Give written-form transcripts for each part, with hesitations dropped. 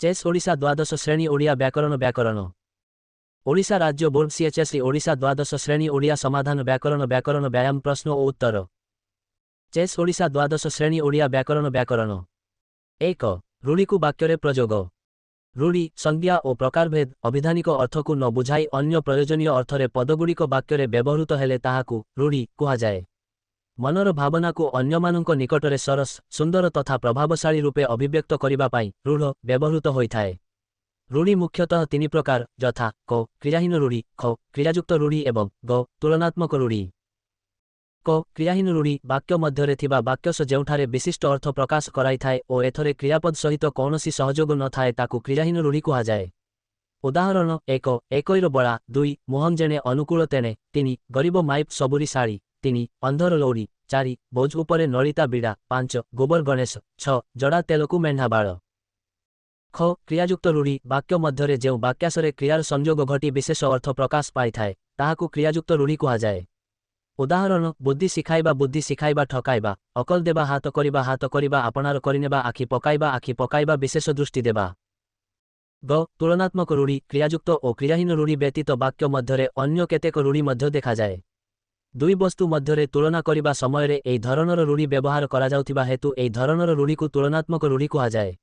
Chess Odisha द्वादश श्रेणी ओडिया व्याकरण ओडिशा राज्य बोर्ड सीएचएसई ओडिशा द्वादश श्रेणी ओडिया समाधान व्याकरण व्यायाम प्रश्न और उत्तर। चेस ओडिशा द्वादश श्रेणी ओडिया व्याकरण 1 रूढ़ी को वाक्य प्रयोग। रूढ़ी संज्ञा और प्रकारभेद अभिधानिक अर्थ को न बुझाई अन्य प्रयोजनीय अर्थरे पदगुड़िक वाक्य व्यवहृत हेले ताहाकू रूढ़ी कुहाजाए। मनर भावना को अन्यमानंक निकटरे सरस सुंदर तथा प्रभावशाली रूपे अभिव्यक्त करिबा पाई रूढ़ व्यवहृत होइथाए। रूढ़ी मुख्यतः तीन प्रकार यथा क क्रियाहीन रूढ़ी, ख क्रियायुक्त रूढ़ी एवं ग तुलनात्मक रूढ़ी। क क्रियाहीन रूढ़ी वाक्य मध्यरे थिबा वाक्यस जेउठारे विशिष्ट अर्थ प्रकाश कराइथाए और एथरे क्रियापद सहित कौनसी सहयोग न थाए ताकू क्रियाहीन रूढ़ी कुहाजाए। उदाहरण 1 एकईर बड़ा, 2 मोहन जेणे अनुकूल तेणे, 3 गरीब माइप सबुरी शाड़ी, 3 अंधर लौड़ी, 4 बोझ उपरे नलिता बिड़ा, 5 गोबर गणेश, 6 जड़ा तेलकू मेंढा बाड़। ख क्रियायुक्त रूढ़ी वाक्य मध्यरे जेउ वाक्यासरे क्रियार संयोग घटी विशेष अर्थ प्रकाश पाइथाए ताहाकू क्रियायुक्त रूढ़ी कुहाजाए। उदाहरण बुद्धि शिखाइबा ठकाइबा, अकल देबा हाथ करिबा आपणार करिनेबा, आखि पकाइबा विशेष दृष्टि देबा। ग तुलनात्मक रूढ़ी क्रियायुक्त और क्रियाहीन रूढ़ी व्यतीत वाक्य मध्यरे अन्य केतेक रूढ़ी मध्य देखा जाए। दुई वस्तु मध्यरे तुलना करिबा समयरे एई धरणर रूढ़ी व्यवहार करा जाउथिबा हेतु एई धरणर रूढ़ी को तुलनात्मक रूढ़ी कुहाजाए।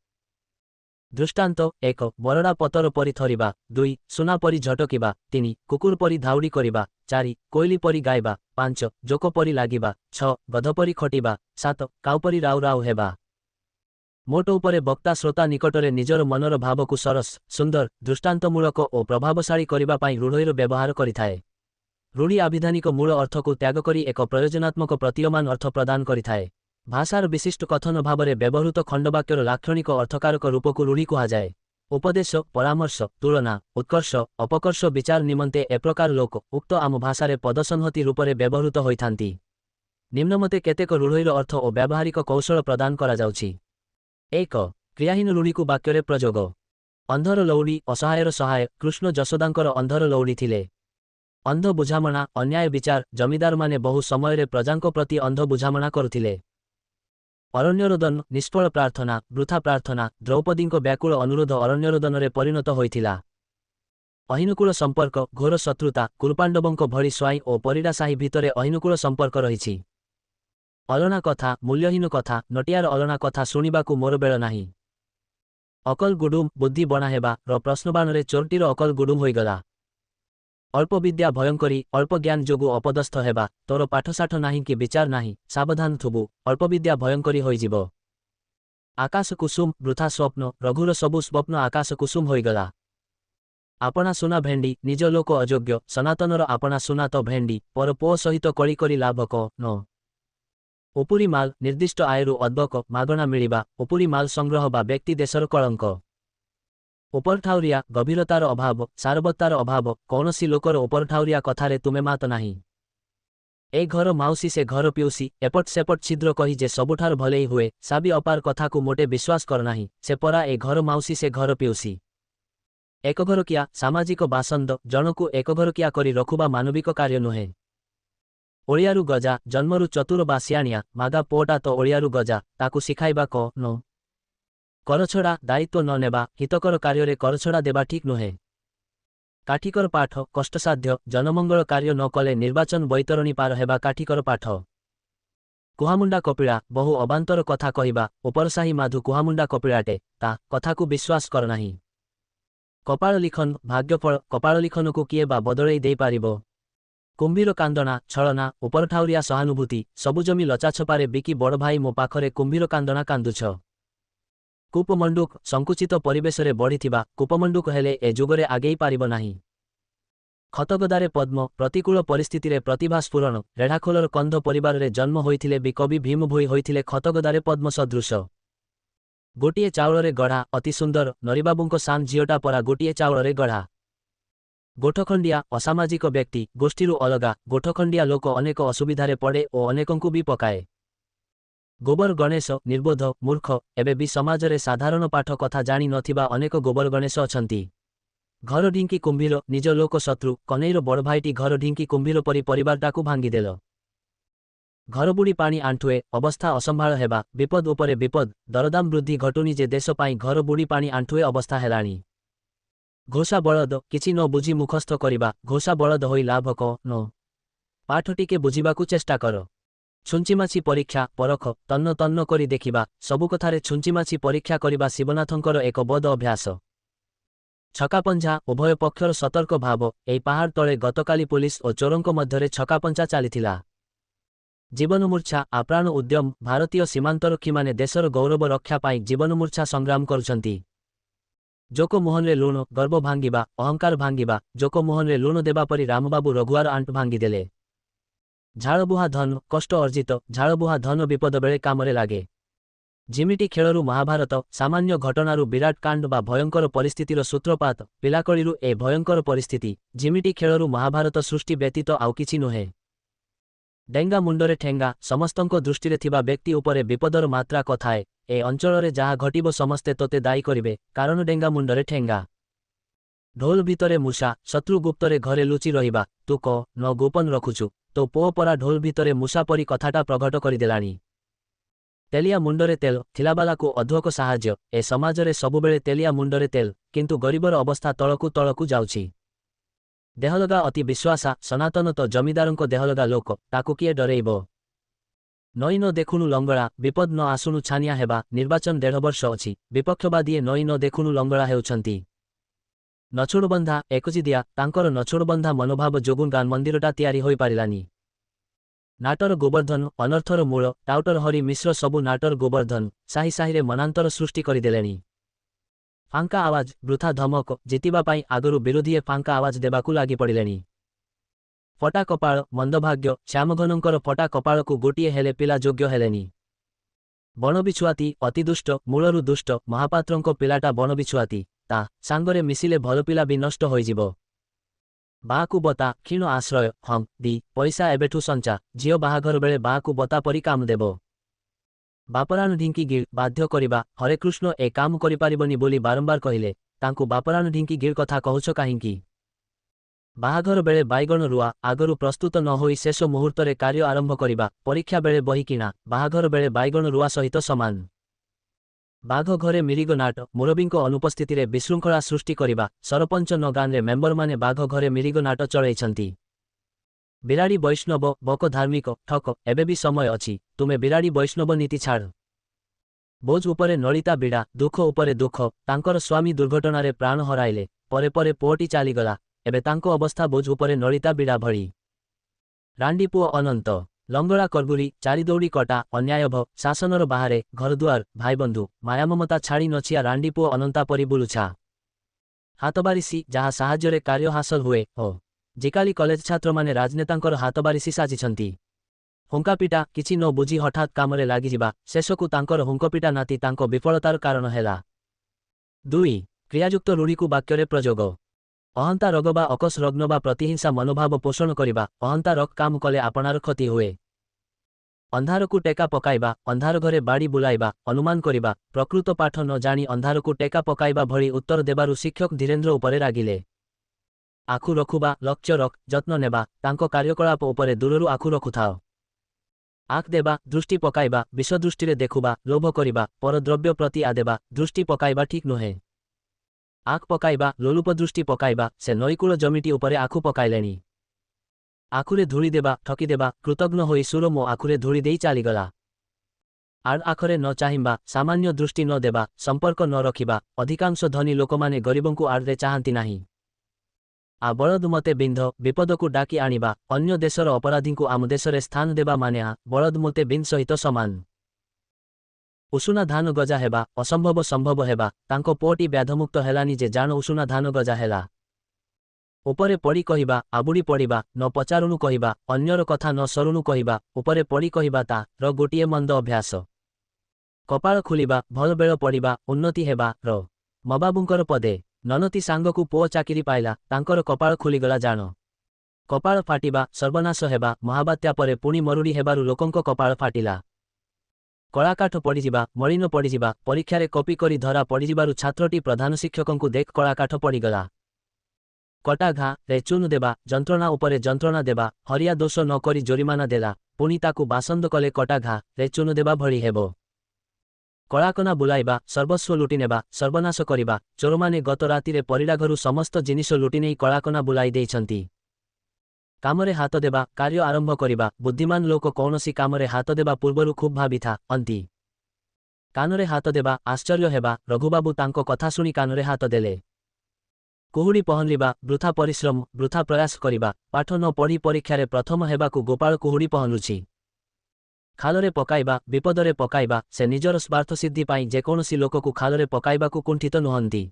दृष्टांत 1 बरड़ा पतर परी थरिबा, 2 सुना परी झटकिबा, 3 कुकुर परी धाउड़ी करिबा, 4 कोइली परी गाइबा, 5 जोक परी लागिबा, 6 गध परी खटिबा, 7 काउ परी राउ राउ हेबा। मोट उपरे वक्ता श्रोता निकटरे निजर मनर भावकु सरस सुंदर दृष्टांतमूलक और प्रभावशाली करिबा पाई रूढ़ीर व्यवहार करिथाए। रूढ़ी आभिधानिक मूल अर्थ को त्याग करी एक प्रयोजनात्मक प्रतीयमान अर्थ प्रदान करिथाए। भाषार विशिष्ट कथन भावरे व्यवहृत खंडवाक्यर लाक्षणिक अर्थकारक रूप को रूढ़ी कुहाजाए। उपदेश परामर्श तुलना उत्कर्ष अपकर्ष विचार निमंते एप्रकार लोक उक्त आम भाषारे पदसंहति रूपरे व्यवहृत होइथांती। निम्नमते केतेक रूढ़ीर अर्थ और व्यावहारिक कौशल प्रदान करा जाउछि। 1 क्रियाहीन रूढ़ी को वाक्यरे प्रयोग। अंधर लौड़ी असहायर सहाय, कृष्ण जशोदांकर अंधर लौड़ी थिले। अंध बुझामणा अन्याय विचार, जमीदार माने बहु समयरे प्रजांक प्रति अंध बुझामणा करुथिले। अरण्यरोदन निष्फल प्रार्थना वृथा प्रार्थना, द्रौपदींक व्याकुल अनुरोध अरण्यरोदनरे परिणत होइथिला। अहिनुकूल संपर्क घोर शत्रुता, कुरुपांडवंक भଳି स्वाई और परिडासाही भितरे अहिनुकूल संपर्क रहिछि। अलना कथा मूल्यहीन कथा, नटियार अलना कथा शुणिबाकू मोर बेळ नाही। अकल गुडुम बुद्धि बणा हेबा र प्रश्नबाणरे चोरटीर अकल गुडुम होइगला। अल्प विद्या भयंकरी अल्प ज्ञान जोगु अपदस्थ हेबा, तोर पाठसाठ नाही कि विचार नाही, सावधान थुबु अल्प विद्या भयंकरी होइजिबो। आकाश कुसुम वृथा स्वप्न, रघुर सबु स्वप्न आकाश कुसुम होइगला। आपना सुना भेंडी निज लोक अयोग्य, सनातनर आपना सुना तो भेंडी, पर पो सहित कଳି करी लाभ क न। ओपुरी माल निर्दिष्ट आयरु अद्बक मागणा मिलिबा, ओपुरी माल संग्रह बा व्यक्ति देशर कलंक। उपरठाउरिया गभीरतार अभाव सारबत्तार अभाव, कौनसी लोकर उपरठाउरिया कथारे तुमे मात नाही। ए घर माउसी से घर पिउसी, एपट सेपट छिद्र कही जे सबुठार भलेई हुए, साबी अपार कथा को मोटे विश्वास कर नाही, से परा ए घर माउसी से घर पिउसी। एकघरकिया सामाजिक बासंद, जनकू एकघरकिया करी रखुबा मानविक कार्य नुहे। ओलियारु गजा जन्मरु चतुर बा सियाणिया, मागा पोटा तो ओलियारु गजा, ताकू शिखाइबा क न। करछड़ा दायित्व न नेबा, हितकर कार्य करछड़ा देबा ठीक नुहे। काठिकर पाठ कष्टसाध्य, जनमंगल कार्य न कले निर्वाचन बैतरणी पार हेबा काठिकर पाठ। कुहामुंडा कपिला बहु अबांतर कथा कहिबा, उपरसाही माधु कुहामुंडा कपिलाटे, ता कथा को विश्वास कर नाही। कपाळ लिखन भाग्यफल, कपाळ लिखन को किए बा बदलई देई पारिबो। कुंभीर कांदना छलना उपरठाउरिया सहानुभूति, सबु जमी लचाछपारे बिकी बड़ भाई मो पाखरे कुंभीर कांदना कांदुछ। कूपमंडूक संकुचित परिवेशरे बढ़िथिबा, कूपमंडूक हेले ए जुगरे आगेई पारिब नाही। खतगदारे पद्म प्रतिकूल परिस्थितिरे प्रतिभा स्फुरण, रेढ़ाखोलर कंध परिवाररे जन्म होइथिले भी कवि भीम भोई होइथिले खतगदारे पद्म सदृश। गोटिए चाउलरे गढ़ा अति सुंदर, नरीबाबुंको सान झियोटा परा गोटिए चाउलरे गढ़ा। गोठखंडिया असामाजिक व्यक्ति, गोष्ठीरु अलगा, गोठखंडिया लोक अनेक असुविधारे पड़े और अनेकंकु भी पकाए। गोबर गणेश निर्बोध मूर्ख, एबे भी समाजरे साधारण पाठ कथा जानी नथिबा अनेक गोबर गणेश अछंती। घर ढिंकी कुंभीर निज लोक शत्रु, कनेईर बड़ भाईटी घर ढिंकी कुंभीर परी परिवारटाकू भांगीदेल। ଘରବୁଡ଼ି ପାଣି ଆଣ୍ଠୁଏ ଅବସ୍ଥା ଅସମ୍ଭାଳ ହେବା ବିପଦ ଉପରେ ବିପଦ ଦରଦାମ ବୃଦ୍ଧି ଘଟୁନି ଯେ ଦେଶ ପାଇଁ ଘରବୁଡ଼ି ପାଣି ଆଣ୍ଠୁଏ ଅବସ୍ଥା ହେଲାଣି। ଘୋଷା ବଳଦ କିଛି ନ ବୁଝି ମୁଖସ୍ଥ କରିବା ଘୋଷା ବଳଦ ହୋଇ ଲାଭ କଣ? ପାଠ ଟିକେ ବୁଝିବାକୁ ଚେଷ୍ଟା କର। ଛୁଞ୍ଚିମାଛି ପରୀକ୍ଷା ପରଖ ତନ୍ନ ତନ୍ନ କରି ଦେଖିବା ସବୁ କଥାରେ ଛୁଞ୍ଚିମାଛି ପରୀକ୍ଷା କରିବା ଶିବନାଥଙ୍କର ଏକ ବଦ ଅଭ୍ୟାସ। ଛକାପଞ୍ଝା ଉଭୟ ପକ୍ଷର ସତର୍କ ଭାବ ଏହି ପାହାଡ଼ ତଳେ ଗତକାଲି ପୁଲିସ ଓ ଚୋରଙ୍କ ମଧ୍ୟରେ ଛକାପଞ୍ଝା ଚାଲିଥିଲା। ଜୀବନମୂର୍ଚ୍ଛା ଆପ୍ରାଣ ଉଦ୍ୟମ ଭାରତୀୟ ସୀମାନ୍ତରକ୍ଷୀମାନେ ଦେଶର ଗୌରବ ରକ୍ଷା ପାଇଁ ଜୀବନମୂର୍ଚ୍ଛା ସଂଗ୍ରାମ କରୁଛନ୍ତି। ଜୋକ ମୁହଁରେ ଲୁଣ ଗର୍ବ ଭାଙ୍ଗିବା ଅହଙ୍କାର ଭାଙ୍ଗିବା ଜୋକ ମୁହଁରେ ଲୁଣ ଦେବା ପରି ରାମବାବୁ ରଘୁଆର ଆଣ୍ଟ ଭାଙ୍ଗିଦେଲେ। ଝାଳବୁହା ଧନ କଷ୍ଟ ଅର୍ଜିତ ଝାଳବୁହା ଧନ ବିପଦ ବେଳେ କାମରେ ଲାଗେ। ଝିମିଟି ଖେଳରୁ ମହାଭାରତ ସାମାନ୍ୟ ଘଟଣାରୁ ବିରାଟ କାଣ୍ଡ ବା ଭୟଙ୍କର ପରିସ୍ଥିତିର ସୂତ୍ରପାତ ପିଲାକଳିରୁ ଏ ଭୟଙ୍କର ପରିସ୍ଥିତି ଝିମିଟି ଖେଳରୁ ମହାଭାରତ ସୃଷ୍ଟି ବ୍ୟତୀତ ଆଉ କିଛି ନୁହେଁ। ଡେଙ୍ଗା ମୁଣ୍ଡରେ ଠେଙ୍ଗା ସମସ୍ତଙ୍କ ଦୃଷ୍ଟିରେ ଥିବା ବ୍ୟକ୍ତି ଉପରେ ବିପଦର ମାତ୍ରା କଥାଏ ଏ ଅଞ୍ଚଳରେ ଯାହା ଘଟିବ ସମସ୍ତେ ତୋତେ ଦାୟୀ କରିବେ କାରଣ ଡେଙ୍ଗା ମୁଣ୍ଡରେ ଠେଙ୍ଗା। ଢୋଲ ଭିତରେ ମୂଷା ଶତ୍ରୁ ଗୁପ୍ତରେ ଘରେ ଲୁଚି ରହିବା ତୁ କ ନ ଗୋପନ ରଖୁଛୁ ତୋ ପୁଅ ପରା ଢୋଲ ଭିତରେ ମୂଷା ପରି କଥାଟା ପ୍ରଘଟ କରିଦେଲାଣି। ତେଲିଆ ମୁଣ୍ଡରେ ତେଲ ଥିଲାବାଲାକୁ ଅଧୁଅକ ସାହାଯ୍ୟ ଏ ସମାଜରେ ସବୁବେଳେ ତେଲିଆ ମୁଣ୍ଡରେ ତେଲ କିନ୍ତୁ ଗରିବର ଅବସ୍ଥା ତଳକୁ ତଳକୁ ଯାଉଛି। ଦେହଲଗା ଅତି ବିଶ୍ୱାସା ସନାତନ ତ ଜମିଦାରଙ୍କ ଦେହଲଗା ଲୋକ ତାକୁ କିଏ ଡରେଇବ? ନଈ ନ ଦେଖୁଣୁ ଲଙ୍ଗଳା ବିପଦ ନ ଆସୁଣୁ ଛାନିଆ ହେବା ନିର୍ବାଚନ 1.5 ବର୍ଷ ଅଛି ବିପକ୍ଷବାଦୀଏ ନଈ ନ ଦେଖୁଣୁ ଲଙ୍ଗଳା ହେଉଛନ୍ତି। ନଛୋଡ଼ବନ୍ଧା ଏକଜିଦିଆ ତାଙ୍କର ନଛୋଡ଼ବନ୍ଧା ମନୋଭାବ ଯୋଗୁଁ ଗାଁ ମନ୍ଦିରଟା ତିଆରି ହୋଇପାରିଲାନି। ନାଟର ଗୋବର୍ଦ୍ଧନ ଅନର୍ଥର ମୂଳ ଟାଉଟର ହରି ମିଶ୍ର ସବୁ ନାଟର ଗୋବର୍ଦ୍ଧନ ସାହି ସାହିରେ ମନାନ୍ତର ସୃଷ୍ଟି କରିଦେଲେଣି। ଫାଙ୍କା ଆୱାଜ ବୃଥା ଧମକ ଜିତିବା ପାଇଁ ଆଗରୁ ବିରୋଧୀଏ ଫାଙ୍କା ଆୱାଜ ଦେବାକୁ ଲାଗିପଡ଼ିଲେଣି। ଫଟା କପାଳ ମନ୍ଦଭାଗ୍ୟ ଶ୍ୟାମଘନଙ୍କର ଫଟା କପାଳକୁ ଗୋଟିଏ ହେଲେ ପିଲା ଯୋଗ୍ୟ ହେଲେନି। ବଣବିଛୁଆତି ଅତି ଦୁଷ୍ଟ ମୂଳରୁ ଦୁଷ୍ଟ ମହାପାତ୍ରଙ୍କ ପିଲାଟା ବଣବିଛୁଆତି ତା ସାଙ୍ଗରେ ମିଶିଲେ ଭଲ ପିଲା ବି ନଷ୍ଟ ହୋଇଯିବ। ବାଆକୁ ବତା କ୍ଷୀଣ ଆଶ୍ରୟ ହଂ ଦି ପଇସା ଏବେଠୁ ସଞ୍ଚା ଝିଅ ବାହାଘର ବେଳେ ବାଆକୁ ବତା ପରି କାମ ଦେବ। ବାପରାଣ ଢିଙ୍କି ଗିଳ ବାଧ୍ୟ କରିବା ହରେକୃଷ୍ଣ ଏ କାମ କରିପାରିବନି ବୋଲି ବାରମ୍ବାର କହିଲେ ତାଙ୍କୁ ବାପରାଣ ଢିଙ୍କି ଗିଳ କଥା କହୁଛ କାହିଁକି? ବାହାଘର ବେଳେ ବାଇଗଣ ରୁଆ ଆଗରୁ ପ୍ରସ୍ତୁତ ନ ହୋଇ ଶେଷ ମୁହୂର୍ତ୍ତରେ କାର୍ଯ୍ୟ ଆରମ୍ଭ କରିବା ପରୀକ୍ଷା ବେଳେ ବହି କିଣା ବାହାଘର ବେଳେ ବାଇଗଣ ରୁଆ ସହିତ ସମାନ। ବାଘ ଘରେ ମିରିଗ ନାଟ ମୁରବୀଙ୍କ ଅନୁପସ୍ଥିତିରେ ବିଶୃଙ୍ଖଳା ସୃଷ୍ଟି କରିବା ସରପଞ୍ଚ ନ ଗାଁରେ ମେମ୍ବରମାନେ ବାଘ ଘରେ ମିରିଗ ନାଟ ଚଳାଇଛନ୍ତି। ବିରାଡ଼ି ବୈଷ୍ଣବ ବକ ଧାର୍ମିକ ଠକ ଏବେ ବି ସମୟ ଅଛି ତୁମେ ବିରାଡ଼ି ବୈଷ୍ଣବ ନୀତି ଛାଡ଼। ବୋଝ ଉପରେ ନଳିତା ବିଡ଼ା ଦୁଃଖ ଉପରେ ଦୁଃଖ ତାଙ୍କର ସ୍ୱାମୀ ଦୁର୍ଘଟଣାରେ ପ୍ରାଣ ହରାଇଲେ ପରେ ପରେ ପୁଅଟି ଚାଲିଗଲା ଏବେ ତାଙ୍କ ଅବସ୍ଥା ବୋଝ ଉପରେ ନଳିତା ବିଡ଼ା ଭଳି। ରାଣ୍ଡି ପୁଅ ଅନନ୍ତ ଲଙ୍ଗଳା କର୍ବୁରୀ ଚାରିଦୌଡ଼ି କଟା ଅନ୍ୟାୟଭ ଶାସନର ବାହାରେ ଘରଦୁଆର ଭାଇବନ୍ଧୁ ମାୟାମମତା ଛାଡ଼ି ନଛିଆ ରାଣ୍ଡି ପୁଅ ଅନନ୍ତା ପରି ବୁଲୁଛା। ହାତବାରିସି ଯାହା ସାହାଯ୍ୟରେ କାର୍ଯ୍ୟ ହାସଲ ହୁଏ ଓ ଜିକାଲି କଲେଜ ଛାତ୍ରମାନେ ରାଜନେତାଙ୍କର ହାତବାରିସି ସାଜିଛନ୍ତି। ହୁଙ୍କାପିଟା କିଛି ନ ବୁଝି ହଠାତ୍ କାମରେ ଲାଗିଯିବା ଶେଷକୁ ତାଙ୍କର ହୁଙ୍କପିଟା ନାତି ତାଙ୍କ ବିଫଳତାର କାରଣ ହେଲା। 2. କ୍ରିୟାଯୁକ୍ତ ରୂଢ଼ିକୁ ବାକ୍ୟରେ ପ୍ରଯୋଗ। ଅହନ୍ତା ରୋଗ ବା ଅକସ ରଗ୍ନ ବା ପ୍ରତିହିଂସା ମନୋଭାବ ପୋଷଣ କରିବା ଅହନ୍ତା ରକ୍ କାମ କଲେ ଆପଣାର କ୍ଷତି ହୁଏ। ଅନ୍ଧାରକୁ ଟେକା ପକାଇବା ଅନ୍ଧାର ଘରେ ବାଡ଼ି ବୁଲାଇବା ଅନୁମାନ କରିବା ପ୍ରକୃତ ପାଠ ନ ଜାଣି ଅନ୍ଧାରକୁ ଟେକା ପକାଇବା ଭଳି ଉତ୍ତର ଦେବାରୁ ଶିକ୍ଷକ ଧୀରେନ୍ଦ୍ର ଉପରେ ରାଗିଲେ। ଆଖୁ ରଖୁବା ଲକ୍ଷ୍ୟ ରଖ ଯତ୍ନ ନେବା ତାଙ୍କ କାର୍ଯ୍ୟକଳାପ ଉପରେ ଦୂରରୁ ଆଖୁ ରଖୁଥାଅ। ଆଖ ଦେବା ଦୃଷ୍ଟି ପକାଇବା ବିଷଦୃଷ୍ଟିରେ ଦେଖୁବା ଲୋଭ କରିବା ପରଦ୍ରବ୍ୟ ପ୍ରତି ଆଦେବା ଦୃଷ୍ଟି ପକାଇବା ଠିକ୍ ନୁହେଁ। ଆଖ ପକାଇବା ଲୋଲୁପ ଦୃଷ୍ଟି ପକାଇବା ସେ ନଈକୂଳ ଜମିଟି ଉପରେ ଆଖୁ ପକାଇଲେଣି। ଆଖୁରେ ଧୂଳି ଦେବା ଠକିଦେବା କୃତଘ୍ନ ହୋଇ ସୁର ମୋ ଆଖୁରେ ଧୂଳି ଦେଇ ଚାଲିଗଲା। ଆଡ଼ ଆଖରେ ନ ଚାହିଁବା ସାମାନ୍ୟ ଦୃଷ୍ଟି ନ ଦେବା ସମ୍ପର୍କ ନ ରଖିବା ଅଧିକାଂଶ ଧନୀ ଲୋକମାନେ ଗରିବଙ୍କୁ ଆଡ଼ରେ ଚାହାନ୍ତି ନାହିଁ। ଆ ବଳଦ ମୋତେ ବିନ୍ଧ ବିପଦକୁ ଡାକି ଆଣିବା ଅନ୍ୟ ଦେଶର ଅପରାଧୀଙ୍କୁ ଆମ ଦେଶରେ ସ୍ଥାନ ଦେବା ମାନେ ବଳଦ ମୋତେ ବିନ୍ଧ ସହିତ ସମାନ। ଉଷୁନା ଧାନ ଗଜା ହେବା ଅସମ୍ଭବ ସମ୍ଭବ ହେବା ତାଙ୍କ ପୁଅଟି ବ୍ୟାଧମୁକ୍ତ ହେଲାନି ଯେ ଜାଣ ଉଷୁନା ଧାନ ଗଜା ହେଲା। ଉପରେ ପଡ଼ି କହିବା ଆବୁଡ଼ି ପଡ଼ିବା ନ ପଚାରୁଣୁ କହିବା ଅନ୍ୟର କଥା ନ ସରୁଣୁ କହିବା ଉପରେ ପଡ଼ି କହିବା ତା ଗୋଟିଏ ମନ୍ଦ ଅଭ୍ୟାସ। କପାଳ ଖୋଲିବା ଭଲ ବେଳ ପଡ଼ିବା ଉନ୍ନତି ହେବା ମବାବୁଙ୍କର ପଦେ ନନତି ସାଙ୍ଗକୁ ପୁଅ ଚାକିରି ପାଇଲା ତାଙ୍କର କପାଳ ଖୋଲିଗଲା ଜାଣ। କପାଳ ଫାଟିବା ସର୍ବନାଶ ହେବା ମହାବାତ୍ୟା ପରେ ପୁଣି ମରୁଡ଼ି ହେବାରୁ ଲୋକଙ୍କ କପାଳ ଫାଟିଲା। କଳାକାଠ ପଡ଼ିଯିବା ମଳିନ ପଡ଼ିଯିବା ପରୀକ୍ଷାରେ କପି କରି ଧରା ପଡ଼ିଯିବାରୁ ଛାତ୍ରଟି ପ୍ରଧାନ ଶିକ୍ଷକଙ୍କୁ ଦେଖ କଳାକାଠ ପଡ଼ିଗଲା। କଟା ଘା ରେ ଚୂନ ଦେବା ଯନ୍ତ୍ରଣା ଉପରେ ଯନ୍ତ୍ରଣା ଦେବା ହରିଆ ଦୋଷ ନ କରି ଜୋରିମାନା ଦେଲା ପୁଣି ତାକୁ ବାସନ୍ଦ କଲେ କଟା ଘାରେ ଚୂନ ଦେବା ଭଳି ହେବ। କଳାକନା ବୁଲାଇବା, ସର୍ବସ୍ୱ ଲୁଟିନେବା, ସର୍ବନାଶ କରିବା। ଚୋରମାନେ ଗତ ରାତିରେ ପରିଡ଼ା ଘରୁ ସମସ୍ତ ଜିନିଷ ଲୁଟିନେଇ କଳାକନା ବୁଲାଇ ଦେଇଛନ୍ତି। କାମରେ ହାତ ଦେବା, କାର୍ଯ୍ୟ ଆରମ୍ଭ କରିବା। ବୁଦ୍ଧିମାନ ଲୋକ କୌଣସି କାମରେ ହାତ ଦେବା ପୂର୍ବରୁ ଖୁବ୍ ଭାବିଥାନ୍ତି। କାନରେ ହାତ ଦେବା, ଆଶ୍ଚର୍ଯ୍ୟ ହେବା। ରଘୁବାବୁ ତାଙ୍କ କଥା ଶୁଣି କାନରେ ହାତ ଦେଲେ। କୁହୁଡ଼ି ପହଁରିବା, ବୃଥା ପରିଶ୍ରମ, ବୃଥା ପ୍ରୟାସ କରିବା। ପାଠ ନ ପଢ଼ି ପରୀକ୍ଷାରେ ପ୍ରଥମ ହେବାକୁ ଗୋପାଳ କୁହୁଡ଼ି ପହଁରୁଛି। ଖାଲରେ ପକାଇବା, ବିପଦରେ ପକାଇବା। ସେ ନିଜର ସ୍ୱାର୍ଥସିଦ୍ଧି ପାଇଁ ଯେକୌଣସି ଲୋକକୁ ଖାଲରେ ପକାଇବାକୁ କୁଣ୍ଠିତ ନୁହନ୍ତି।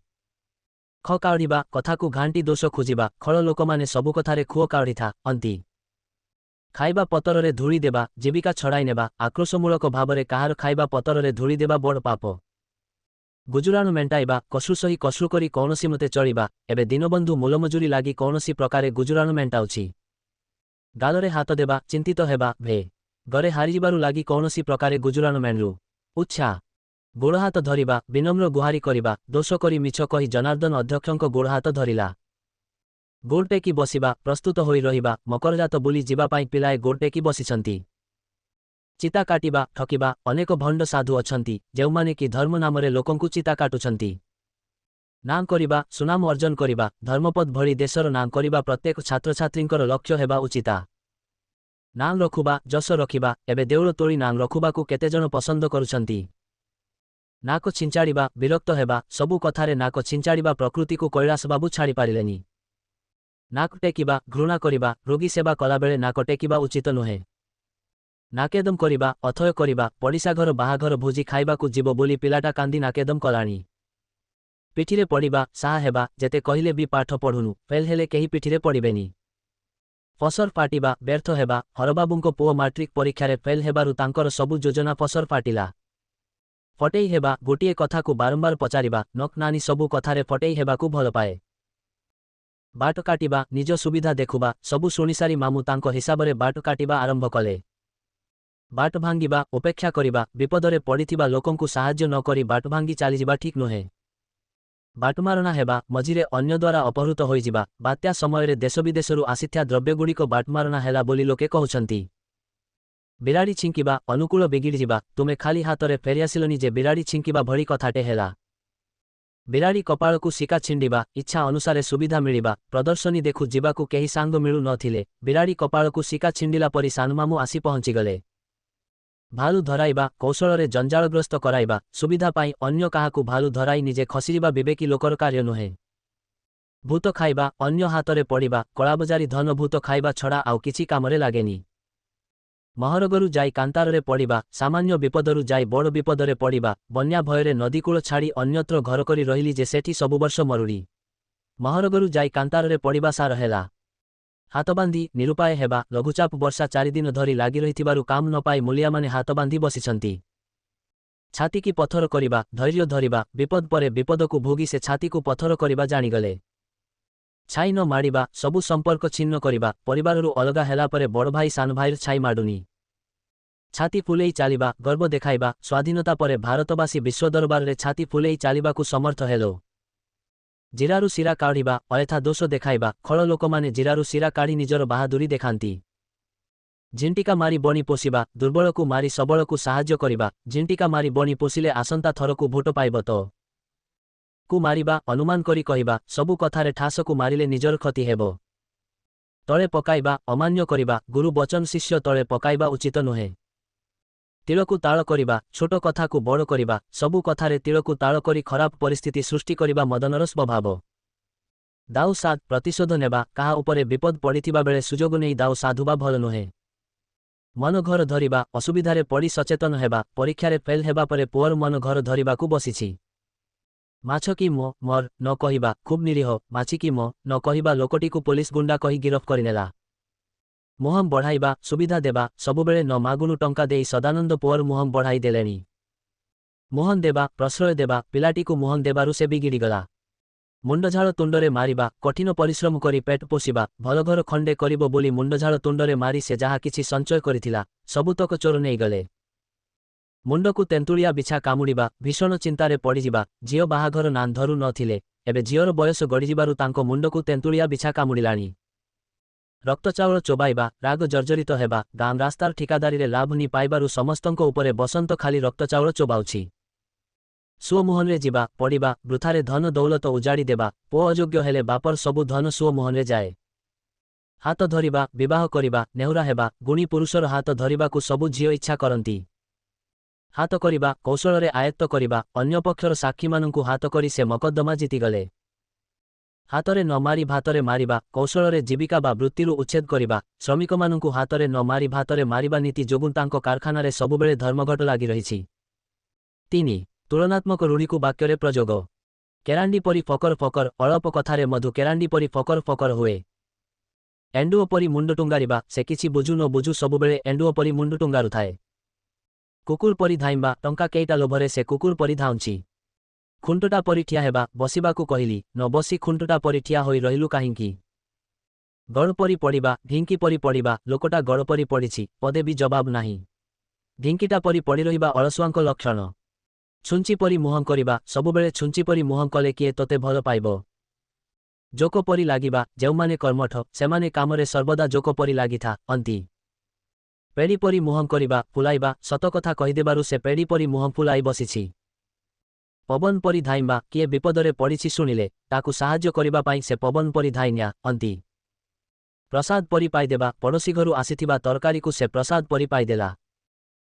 ଖ କାଢ଼ିବା, କଥାକୁ ଘାଣ୍ଟି ଦୋଷ ଖୋଜିବା। ଖଳ ଲୋକମାନେ ସବୁ କଥାରେ ଖୁଅ କାଢ଼ିଥାନ୍ତି। ଖାଇବା ପତରରେ ଧୂଳି ଦେବା, ଜୀବିକା ଛଡ଼ାଇ ନେବା। ଆକ୍ରୋଶମୂଳକ ଭାବରେ କାହାର ଖାଇବା ପତରରେ ଧୂଳି ଦେବା ବଡ଼ ପାପ। ଗୁଜୁରାଣ ମେଣ୍ଟାଇବା, କଷୁ ସହି କଷୁ କରି କୌଣସି ମତେ ଚଳିବା। ଏବେ ଦୀନବନ୍ଧୁ ମୂଲମଜୁରୀ ଲାଗି କୌଣସି ପ୍ରକାରେ ଗୁଜୁରାଣ ମେଣ୍ଟାଉଛି। ଗାଲରେ ହାତ ଦେବା, ଚିନ୍ତିତ ହେବା, ଘରେ ହାରିଯିବାରୁ ଲାଗି କୌଣସି ପ୍ରକାରେ ଗୁଜୁରାଣ ମେଣ୍ଟୁ। ଉଚ୍ଛା ଗୋଡ଼ହାତ ଧରିବା, ବିନମ୍ର ଗୁହାରି କରିବା। ଦୋଷ କରି ମିଛ କହି ଜନାର୍ଦ୍ଦନ ଅଧ୍ୟକ୍ଷଙ୍କ ଗୋଡ଼ହାତ ଧରିଲା। ଗୋଡ଼ ଟେକି ବସିବା, ପ୍ରସ୍ତୁତ ହୋଇ ରହିବା। ମକରଜାତ ବୁଲି ଯିବା ପାଇଁ ପିଲାଏ ଗୋଡ଼ ଟେକି ବସିଛନ୍ତି। ଚିତା କାଟିବା, ଠକିବା। ଅନେକ ଭଣ୍ଡ ସାଧୁ ଅଛନ୍ତି ଯେଉଁମାନେ କି ଧର୍ମ ନାମରେ ଲୋକଙ୍କୁ ଚିତା କାଟୁଛନ୍ତି। ନାଁ କରିବା, ସୁନାମ ଅର୍ଜନ କରିବା, ଧର୍ମପଦ ଭଳି ଦେଶର ନାଁ କରିବା ପ୍ରତ୍ୟେକ ଛାତ୍ରଛାତ୍ରୀଙ୍କର ଲକ୍ଷ୍ୟ ହେବା ଉଚିତ। ନାଁ ରଖୁବା, ଯଶ ରଖିବା। ଏବେ ଦେଉଳ ତୋଳି ନାଁ ରଖୁବାକୁ କେତେଜଣ ପସନ୍ଦ କରୁଛନ୍ତି। ନାକ ଛିଞ୍ଚାଡ଼ିବା, ବିରକ୍ତ ହେବା। ସବୁ କଥାରେ ନାକ ଛିଞ୍ଚାଡ଼ିବା ପ୍ରକୃତିକୁ କୈଳାସବାବୁ ଛାଡ଼ିପାରିଲେନି। ନାକ ଟେକିବା, ଘୃଣା କରିବା। ରୋଗୀ ସେବା କଲାବେଳେ ନାକ ଟେକିବା ଉଚିତ ନୁହେଁ। ନାକେଦମ କରିବା, ଅଥୟ କରିବା। ପଡ଼ିଶା ଘର ବାହାଘର ଭୋଜି ଖାଇବାକୁ ଯିବ ବୋଲି ପିଲାଟା କାନ୍ଦି ନାକେଦମ କଲାଣି। ପିଠିରେ ପଡ଼ିବା, ସାହା ହେବା। ଯେତେ କହିଲେ ବି ପାଠ ପଢ଼ୁନୁ, ଫେଲ୍ ହେଲେ କେହି ପିଠିରେ ପଡ଼ିବେନି। ଫସର ଫାଟିବା, ବ୍ୟର୍ଥ ହେବା। ହରବାବୁଙ୍କ ପୁଅ ମାଟ୍ରିକ ପରୀକ୍ଷାରେ ଫେଲ୍ ହେବାରୁ ତାଙ୍କର ସବୁ ଯୋଜନା ଫସର ଫାଟିଲା। ଫଟେଇ ହେବା, ଗୋଟିଏ କଥାକୁ ବାରମ୍ବାର ପଚାରିବା। ନକ୍ ନାନି ସବୁ କଥାରେ ଫଟେଇ ହେବାକୁ ଭଲପାଏ। ବାଟ କାଟିବା, ନିଜ ସୁବିଧା ଦେଖୁବା। ସବୁ ଶୁଣିସାରି ମାମୁଁ ତାଙ୍କ ହିସାବରେ ବାଟ କାଟିବା ଆରମ୍ଭ କଲେ। ବାଟ ଭାଙ୍ଗିବା, ଉପେକ୍ଷା କରିବା। ବିପଦରେ ପଡ଼ିଥିବା ଲୋକଙ୍କୁ ସାହାଯ୍ୟ ନ କରି ବାଟ ଭାଙ୍ଗି ଚାଲିଯିବା ଠିକ୍ ନୁହେଁ। ବାଟମାରଣା ହେବା, ମଝିରେ ଅନ୍ୟ ଦ୍ୱାରା ଅପହୃତ ହୋଇଯିବା। ବାତ୍ୟା ସମୟରେ ଦେଶବିଦେଶରୁ ଆସିଥିବା ଦ୍ରବ୍ୟଗୁଡ଼ିକ ବାଟମାରଣା ହେଲା ବୋଲି ଲୋକେ କହୁଛନ୍ତି। ବିରାଡ଼ି ଛିଙ୍କିବା, ଅନୁକୂଳ ବିଗିଡ଼ିଯିବା। ତୁମେ ଖାଲି ହାତରେ ଫେରିଆସିଲନି ଯେ ବିରାଡ଼ି ଛିଙ୍କିବା ଭଳି କଥାଟେ ହେଲା। ବିରାଡ଼ି କପାଳକୁ ଶିକା ଛିଣ୍ଡିବା, ଇଚ୍ଛା ଅନୁସାରେ ସୁବିଧା ମିଳିବା। ପ୍ରଦର୍ଶନୀ ଦେଖୁ ଯିବାକୁ କେହି ସାଙ୍ଗ ମିଳୁ ନଥିଲେ। ବିରାଡ଼ି କପାଳକୁ ଶିକା ଛିଣ୍ଡିଲା ପରି ସାନମାମୁଁ ଆସି ପହଞ୍ଚିଗଲେ। ଭାଲୁ ଧରାଇବା, କୌଶଳରେ ଜଞ୍ଜାଳଗ୍ରସ୍ତ କରାଇବା। ସୁବିଧା ପାଇଁ ଅନ୍ୟ କାହାକୁ ଭାଲୁ ଧରାଇ ନିଜେ ଖସିଯିବା ବିବେକୀ ଲୋକର କାର୍ଯ୍ୟ ନୁହେଁ। ଭୂତ ଖାଇବା, ଅନ୍ୟ ହାତରେ ପଡ଼ିବା। କଳାବଜାରୀ ଧନ ଭୂତ ଖାଇବା ଛଡ଼ା ଆଉ କିଛି କାମରେ ଲାଗେନି। ମହରଗରୁ ଯାଇ କାନ୍ତାରରେ ପଡ଼ିବା, ସାମାନ୍ୟ ବିପଦରୁ ଯାଇ ବଡ଼ ବିପଦରେ ପଡ଼ିବା। ବନ୍ୟା ଭୟରେ ନଦୀକୂଳ ଛାଡ଼ି ଅନ୍ୟତ୍ର ଘର କରି ରହିଲି ଯେ ସେଠି ସବୁବର୍ଷ ମରୁଡ଼ି। ମହରଗରୁ ଯାଇ କାନ୍ତାରରେ ପଡ଼ିବା ସାର ହେଲା। ହାତବାନ୍ଧି ନିରୁପାୟ ହେବା, ଲଘୁଚାପ ବର୍ଷା 4 ଦିନ ଧରି ଲାଗି ରହିଥିବାରୁ କାମ ନ ପାଇ ମୂଲିଆମାନେ ହାତ ବାନ୍ଧି ବସିଛନ୍ତି। ଛାତିକି ପଥର କରିବା, ଧୈର୍ଯ୍ୟ ଧରିବା। ବିପଦ ପରେ ବିପଦକୁ ଭୋଗି ସେ ଛାତିକୁ ପଥର କରିବା ଜାଣିଗଲେ। ଛାଇ ନ ମାଡ଼ିବା, ସବୁ ସମ୍ପର୍କ ଛିନ୍ନ କରିବା। ପରିବାରରୁ ଅଲଗା ହେଲା ପରେ ବଡ଼ ଭାଇ ସାନ ଭାଇର ଛାଇ ମାଡ଼ୁନି। ଛାତି ଫୁଲେଇ ଚାଲିବା, ଗର୍ବ ଦେଖାଇବା। ସ୍ୱାଧୀନତା ପରେ ଭାରତବାସୀ ବିଶ୍ୱଦରବାରରେ ଛାତି ଫୁଲେଇ ଚାଲିବାକୁ ସମର୍ଥ ହେଲୋ। ଜିରାରୁ ଶିରା କାଢ଼ିବା, ଅୟଥା ଦୋଷ ଦେଖାଇବା। ଖଳ ଲୋକମାନେ ଜିରାରୁ ଶିରା କାଢ଼ି ନିଜର ବାହାଦୁରୀ ଦେଖାନ୍ତି। ଝିଣ୍ଟିକା ମାରି ବଣି ପୋଷିବା, ଦୁର୍ବଳକୁ ମାରି ସବଳକୁ ସାହାଯ୍ୟ କରିବା। ଝିଣ୍ଟିକା ମାରି ବଣି ପୋଷିଲେ ଆସନ୍ତା ଥରକୁ ଭୋଟ ପାଇବ ତ। କୁ ମାରିବା, ଅନୁମାନ କରି କହିବା। ସବୁ କଥାରେ ଠାସକୁ ମାରିଲେ ନିଜର କ୍ଷତି ହେବ। ତଳେ ପକାଇବା, ଅମାନ୍ୟ କରିବା। ଗୁରୁ ବଚନ ଶିଷ୍ୟ ତଳେ ପକାଇବା ଉଚିତ ନୁହେଁ। ତିଳକୁ ତାଳ କରିବା, ଛୋଟ କଥାକୁ ବଡ଼ କରିବା। ସବୁ କଥାରେ ତିଳକୁ ତାଳ କରି ଖରାପ ପରିସ୍ଥିତି ସୃଷ୍ଟି କରିବା ମଦନର ସ୍ୱଭାବ। ଦାଉ ସାଧ, ପ୍ରତିଶୋଧ ନେବା। କାହା ଉପରେ ବିପଦ ପଡ଼ିଥିବା ବେଳେ ସୁଯୋଗ ନେଇ ଦାଉ ସାଧୁବା ଭଲ ନୁହେଁ। ମନ ଘର ଧରିବା, ଅସୁବିଧାରେ ପଡ଼ି ସଚେତନ ହେବା। ପରୀକ୍ଷାରେ ଫେଲ୍ ହେବା ପରେ ପୁଅର ମନ ଘର ଧରିବାକୁ ବସିଛି। ମାଛ କି ମର ନ କହିବା, ଖୁବ୍ ନିରୀହ। ମାଛି କି ନ କହିବା ଲୋକଟିକୁ ପୋଲିସ ଗୁଣ୍ଡା କହି ଗିରଫ କରିନେଲା। ମୁହଁ ବଢ଼ାଇବା, ସୁବିଧା ଦେବା। ସବୁବେଳେ ନ ମାଗୁଣୁ ଟଙ୍କା ଦେଇ ସଦାନନ୍ଦ ପୁଅର ମୁହଁ ବଢ଼ାଇ ଦେଲେଣି। ମୁହଁ ଦେବା, ପ୍ରଶ୍ରୟ ଦେବା। ପିଲାଟିକୁ ମୁହଁ ଦେବାରୁ ସେ ବିଗିଡ଼ିଗଲା। ମୁଣ୍ଡଝାଳ ତୁଣ୍ଡରେ ମାରିବା, କଠିନ ପରିଶ୍ରମ କରି ପେଟ ପୋଷିବା। ଭଲ ଘର ଖଣ୍ଡେ କରିବ ବୋଲି ମୁଣ୍ଡଝାଳ ତୁଣ୍ଡରେ ମାରି ସେ ଯାହା କିଛି ସଞ୍ଚୟ କରିଥିଲା ସବୁତକ ଚୋର ନେଇଗଲେ। ମୁଣ୍ଡକୁ ତେନ୍ତୁଳିଆ ବିଛା କାମୁଡ଼ିବା, ଭୀଷଣ ଚିନ୍ତାରେ ପଡ଼ିଯିବା। ଝିଅ ବାହାଘର ନାଁ ଧରୁ ନଥିଲେ, ଏବେ ଝିଅର ବୟସ ଗଡ଼ିଯିବାରୁ ତାଙ୍କ ମୁଣ୍ଡକୁ ତେନ୍ତୁଳିଆ ବିଛା କାମୁଡ଼ିଲାଣି। रक्त चाउल चोबाइबा राग जर्जरित हेबा गाँ रास्तार ठिकादारी लाभ नि पाइबारु समस्तंक उपरे बसंत खाली रक्त चाउल चोबाउछि। सुओ मुहनरे जिबा पड़िबा वृथारे धन दौलत उजाड़ी देबा पुओ अयोग्य हेले बापर सबु धन सुओ मुहनरे जाए। हाथ धरिबा विवाह करिबा नेहुरा हेबा गुणी पुरुषर हाथ धरिबाकु सबु झियो इच्छा करंती। हाथ करिबा कौशलरे आयत्त करिबा अन्य पक्षर साक्षीमानंकु हाथ करी से मकद्दमा जीतिगले। हाथरे न मारी भातरे मारिबा कौशलरे जीविका बा वृत्तिरु उच्छेद करिबा श्रमिकमानंकु हाथरे न मारी भातरे मारिबा नीति जोगुं तांको कारखानारे सबुबेले धर्मघट लागि रहिछि। 3 तुलनात्मक रूढ़िकु वाक्यरे प्रयोग। केरांडी परी फकर फकर अल्प कथारे मधु केरांडी परी फकर फकर हुए। एंडुओ परी मुंड टुंगारिबा से किछि बुझु न बुझु सबुबेले एंडुओ परी मुंड टुंगारु थाए। कुकुर परी धाइंबा टंका केइटा लोभरे से कुकुर परी धाउंछि। खुंटटा परी ठिया हेबा बसिबाकु कहिली न बसी खुंटटा परी ठिया होई रहिलु काहिंकी। गड़ परी पड़िबा ढिंकी परी पड़िबा लोकटा गड़ परी पड़िछि पदे भी जवाब नाही। ढिंकीटा परी पड़ी रहिबा अलसुआंक लक्षण। छुंची परी मुहं करिबा सबुबेले छुंची परी मुहं कले किए तोते भल पाइबो। जोक परी लागिबा जेउमाने कर्मठ सेमाने कामरे सर्वदा जोक परी लागिथा अंती। पेड़ी परी मुहं करिबा फुलाइबा सत कथा कहिदेबारु से पेड़ी परी मुहं फुलाई बसिछि। पवन परी धाइंबा किए विपदरे पड़िछि शुणिले ताकु साहाय्य करिबा पाई से पवन परी धाइन्या अंती। प्रसाद परी पाइदेबा पड़ोसी घरु आसिथिबा तरकारीकु से प्रसाद परी पाइदेला।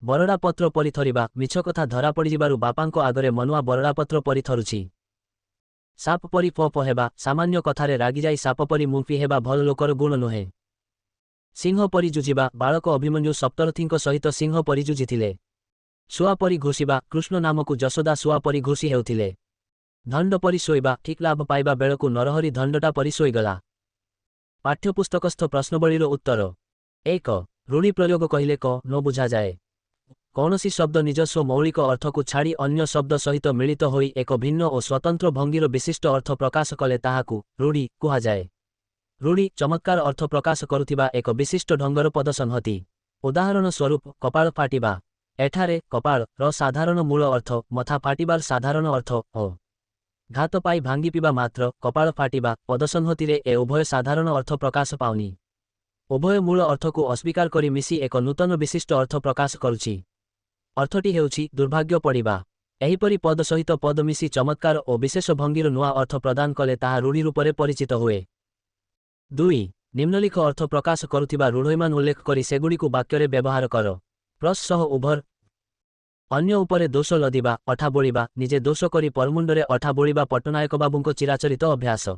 बरड़ा पत्र परी थरिबा मिछ कथा धरा पड़िजिबारु बापांको आगरे मनुआ बरड़ा पत्र परी थरुछि। साप परी फप हेबा सामान्य कथारे रागी जाई साप परी मुंफी हेबा भल लोकर गुण नुहे। सिंह परी जुजिबा बालक अभिमन्यु सप्तरथींक सहित सिंह परी जुजिथिले। सुआ परी घुषिबा कृष्ण नामकु जशोदा सुआ परी घुषि हेउथिले। धंड परी शोइबा ठीक लाभ पाइबा बेलकु नरहरि धंडटा परी शोइगला। पाठ्यपुस्तकस्थ प्रश्नबळीर उत्तर। 1 रूढ़ि प्रयोग कहिले क न बुझा जाए। कौनसी शब्द निजस्व मौलिक अर्थकु छाड़ी अन्य शब्द सहित मिलित होई एक भिन्न और स्वतंत्र भंगीर विशिष्ट अर्थ प्रकाश कले ताहाकु रूढ़ि कुहा जाए। रूढ़ि चमत्कार अर्थ प्रकाश करुथिबा एक विशिष्ट ढंगर पद संहति। उदाहरण स्वरूप कपाळ फाटिबा। एठारे कपाळ र साधारण मूल अर्थ मथा फाटिबार साधारण अर्थ हो। घात पाई भांगी पीबा मात्र कपाळ फाटिबा पद संहतिरे ए उभय साधारण अर्थ प्रकाश पाउनी। उभय मूल अर्थकु अस्वीकार करी मिसी एक नूतन विशिष्ट अर्थ प्रकाश करुछि। अर्थटी हेउछि दुर्भाग्य पड़िबा। एहिपरि पद सहित पद मिसी चमत्कार और विशेष भंगीर नुआ अर्थ प्रदान कले ताहा रूढ़ि रूपरे परिचित हुए। 2 निम्नलिख अर्थ प्रकाश करुथिबा रूढ़इमान उल्लेख करी सेगुड़िकु वाक्यरे व्यवहार कर। प्रस सह उभर अन्य उपरे दोष लदिबा अठा बोलिबा निजे दोष करी परमुंडरे अठा बोलिबा पट्टनायक बाबुंको चिराचरित अभ्यास।